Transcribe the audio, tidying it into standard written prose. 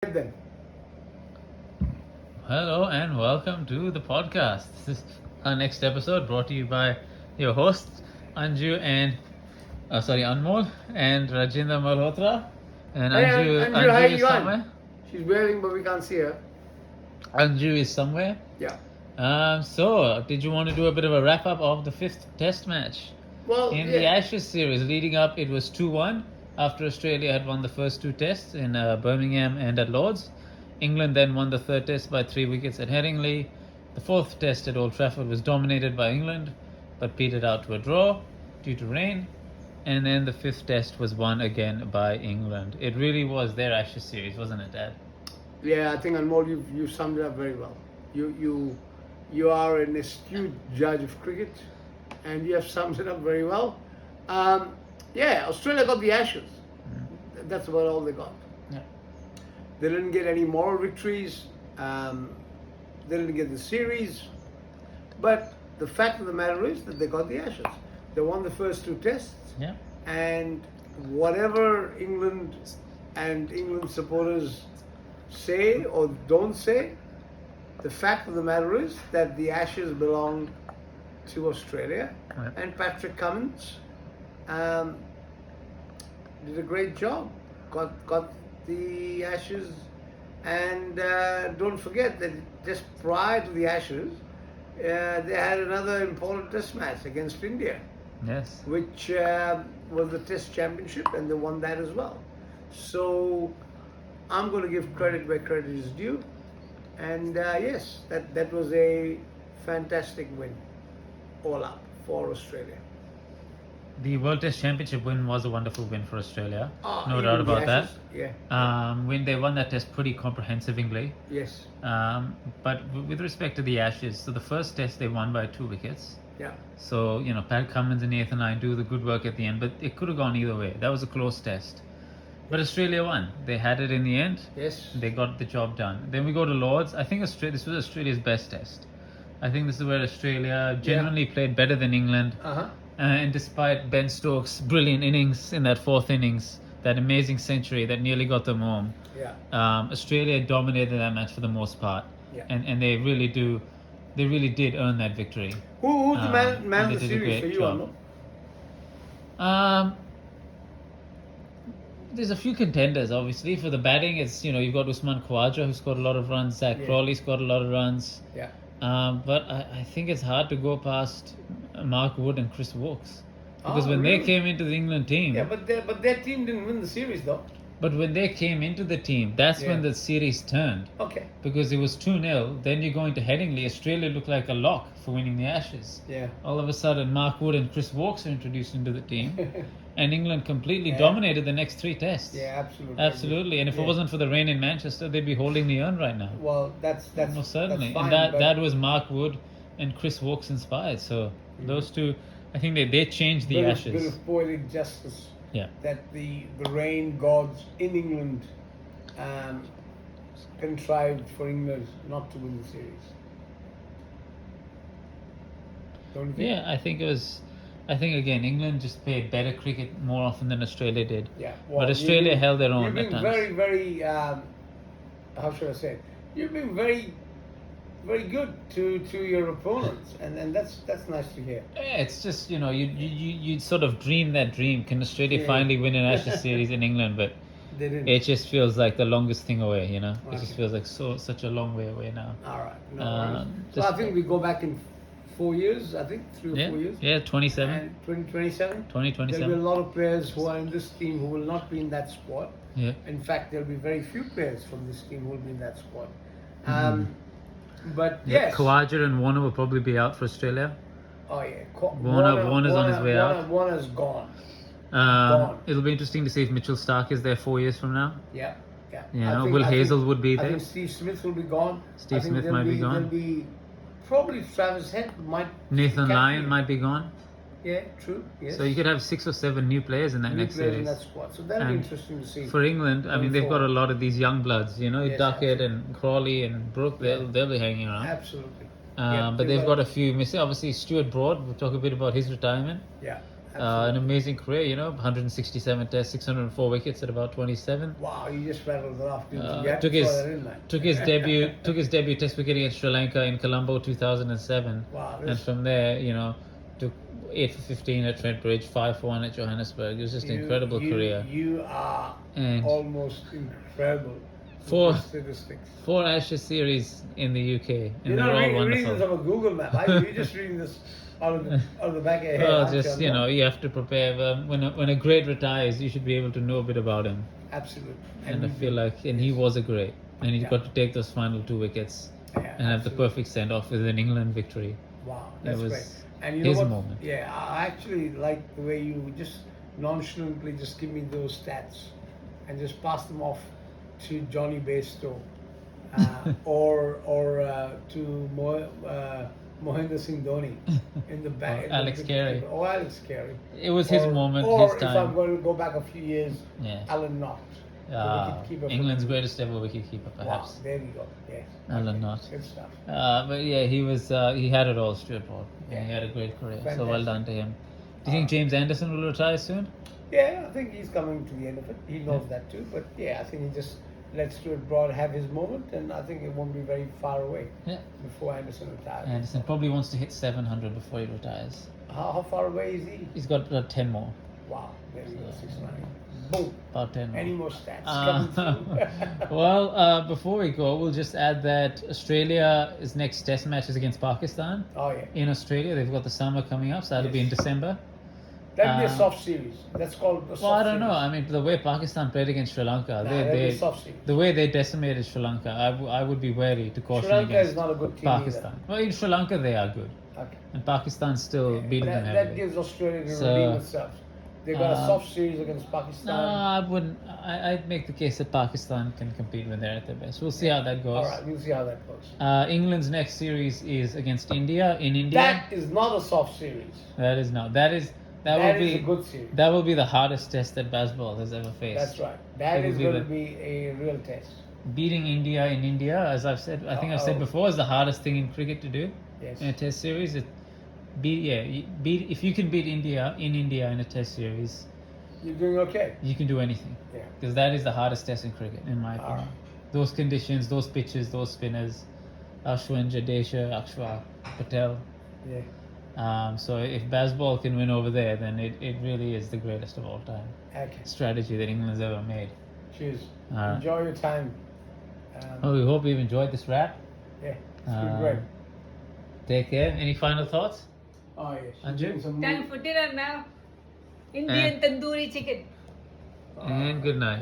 ahead then. Hello and welcome to the podcast. This is our next episode brought to you by your hosts Anju and Anmol and Rajendra Malhotra. And Hey, Anju, Anju, how Anju you is going? somewhere. She's waving, but we can't see her. Anju is somewhere. Yeah. So, did you want to do a bit of a wrap up of the fifth Test match? Well, In yeah. the Ashes series leading up, it was 2-1 after Australia had won the first two tests in Birmingham and at Lord's. England then won the third test by 3 wickets at Headingley. The fourth test at Old Trafford was dominated by England, but petered out to a draw due to rain. And then the fifth test was won again by England. It really was their Ashes series, wasn't it, Dad? Yeah, I think Anmol, you summed it up very well. You are an astute judge of cricket, and you have summed it up very well. Yeah, Australia got the Ashes. That's about all they got. Yeah. They didn't get any moral victories. They didn't get the series. But the fact of the matter is that they got the Ashes. They won the first two tests. Yeah. And whatever England and England supporters say or don't say, the fact of the matter is that the Ashes belong to Australia. Right. And Patrick Cummins did a great job. Got the Ashes, and don't forget that just prior to the Ashes, they had another important Test match against India, Yes. which was the Test Championship, and they won that as well. So I'm going to give credit where credit is due, and yes, that was a fantastic win, all up for Australia. The World Test Championship win was a wonderful win for Australia. No Even doubt the about that. Ashes, Yeah. When they won that test pretty comprehensively. Yes. But with respect to the Ashes, so the first test they won by 2 wickets. Yeah. So, Pat Cummins and Nathan Lyon do the good work at the end, but it could have gone either way. That was a close test. But Australia won. They had it in the end. Yes. They got the job done. Then we go to Lord's. I think this was Australia's best test. I think this is where Australia genuinely played better than England. Uh-huh. And despite Ben Stokes' brilliant innings in that fourth innings, that amazing century that nearly got them home, Yeah. Australia dominated that match for the most part. Yeah. And they really did earn that victory. Who's the man and of they the did a series for great you, job. Arno? There's a few contenders, obviously. For the batting, it's, you've got Usman Khawaja, who scored a lot of runs. Zach Crawley scored a lot of runs. Yeah. But I think it's hard to go past Mark Wood and Chris Woakes. Because Oh, when really? they came into the England team, Yeah, but their team didn't win the series though. but when they came into the team, that's when Yeah. the series turned. Okay. Because it was 2-0. Then you go into Headingley. Australia looked like a lock for winning the Ashes. Yeah. All of a sudden, Mark Wood and Chris Woakes are introduced into the team. And England completely Yeah. dominated the next 3 tests. Yeah, absolutely. Absolutely. And if it Yeah. wasn't for the rain in Manchester, they'd be holding the urn right now. Well, that's Most certainly. That's fine, And but that was Mark Wood and Chris Woakes inspired. So those two, I think they changed the bit Ashes. of poetic justice. Yeah. That the rain gods in England contrived for England not to win the series. Don't you think? Yeah, I think again, England just played better cricket more often than Australia did. Yeah. But Australia held their own You've at been times. very, very. How should I say it? You've been very, very good to your opponents, and that's nice to hear. Yeah, it's just, you sort of dream that dream. Can Australia Yeah. finally win an Ashes series in England? But They didn't. it just feels like the longest thing away, It just Okay. feels like such a long way away now. All right. No Um, worries. So just- I think we go back in 4 years. I think 3 or Yeah, 4 years. yeah, 27, And 2027. 2027. There'll be a lot of players who are in this team who will not be in that squad. Yeah. In fact, there'll be very few players from this team who will be in that squad. But Yeah, yes. Khawaja and Warner will probably be out for Australia. Oh yeah. Warner's on his way out. Warner's gone. Gone. It'll be interesting to see if Mitchell Stark is there 4 years from now. Yeah. Yeah. Yeah, I think- Will I think- Hazelwood be I there? think Steve Smith will be gone. Steve I think Smith there'll might be gone. There'll be probably Travis Head might. Nathan captain. Lyon might be gone. Yeah, true. Yes. So you could have 6 or 7 new players in that New next players series. in that squad. So that'll be And interesting to see. For England, I Going mean, they've got a forward. lot of these young bloods, Yes, Duckett and Crawley and Brooke, they'll be hanging around. Absolutely. But they've got a few missing. Obviously, Stuart Broad, we'll talk a bit about his retirement. Yeah. An Absolutely. amazing career, you know, 167 tests, 604 wickets at about 27. Wow, you just rattled it off. Didn't you? Uh, You had took to throw his that in there. took his debut test wicket against Sri Lanka in Colombo 2007, Wow, and this- from there, you know, took 8 for 15 at Trent Bridge, 5 for 1 at Johannesburg. It was just an incredible career. You are And almost incredible. with For- your statistics. 4 Ashes series in the UK, and You're they're not all reading this wonderful. on a Google map. You're just reading this out of the back of your head. Well, aren't just you know, you have to prepare. When a great retires, you should be able to know a bit about him. Absolutely. And I you feel do. like, and he was a great, and he Yeah. got to take those final 2 wickets Yeah, and have the absolutely. perfect send off with an England victory. Wow, It that's was great. And you his know what? moment. Yeah, I actually like the way you just nonchalantly just give me those stats and just pass them off to Johnny Bairstow or to Mohinder Singh Dhoni in the back. Or Alex Carey. Or Alex Carey. It was his moment, Or his if time. I'm going to go back a few years, Yeah. Alan Knott. the wicketkeeper from- England's greatest ever wicketkeeper, perhaps. Wow, there we go. Yes. Alan Knott. Good stuff. But yeah, he was. He had it all, Stuart Broad. Yeah, Yeah. he had a great career. So Fantastic. well done to him. Do you think James Anderson will retire soon? Yeah, I think he's coming to the end of it. He knows that too. But yeah, I think he just let Stuart Broad have his moment, and I think it won't be very far away Yeah. before Anderson retires. Anderson probably wants to hit 700 before he retires. How far away is he? He's got 10 more. Wow, there we go, 6-9. Boom. About 10 more. Any more stats Uh, coming through? well, before we go, we'll just add that Australia's next test match is against Pakistan. Oh yeah, In Australia, they've got the summer coming up, so that'll be in Yes. December. that'd be a Uh, soft series. That's called a soft Well, I don't know. series. I mean, the way Pakistan played against Sri Lanka, Nah, that'd be a soft series. the way they decimated Sri Lanka, I would be wary to caution Sri Lanka against is not a good team Pakistan. Well, in Sri Lanka, they are good, Okay. and Pakistan still beating them That heavily. gives Australia to So, redeem itself. They got a uh, soft series against No, Pakistan. I wouldn't. I'd make the case that Pakistan can compete when they're at their best. We'll see how that goes. All right, we'll see how that goes. England's next series is against India in India. That is not a soft series. That is not. That will That be is a good series. that will be the hardest test that Bazball has ever faced. That's right. That It'll is be going to the- be a real test. Beating India in India, as I've said, I think I've said Uh-oh. before, is the hardest thing in cricket to do Yes. in a test series. If you can beat India in a test series, You're doing okay. you can do anything. Yeah. Because that is the hardest test in cricket, in my opinion. Alright. Those conditions, those pitches, those spinners, Ashwin, Jadesha, Akshar, Patel. Yeah. So if Bazball can win over there, then it really is the greatest of all time. Okay. Strategy that England's ever made. Cheers. Alright. Enjoy your time. Well, we hope you've enjoyed this wrap. Yeah. It's been great. Take care. Any final thoughts? Oh yes. Anju? Doing some Time for dinner now. Indian tandoori chicken. And good night.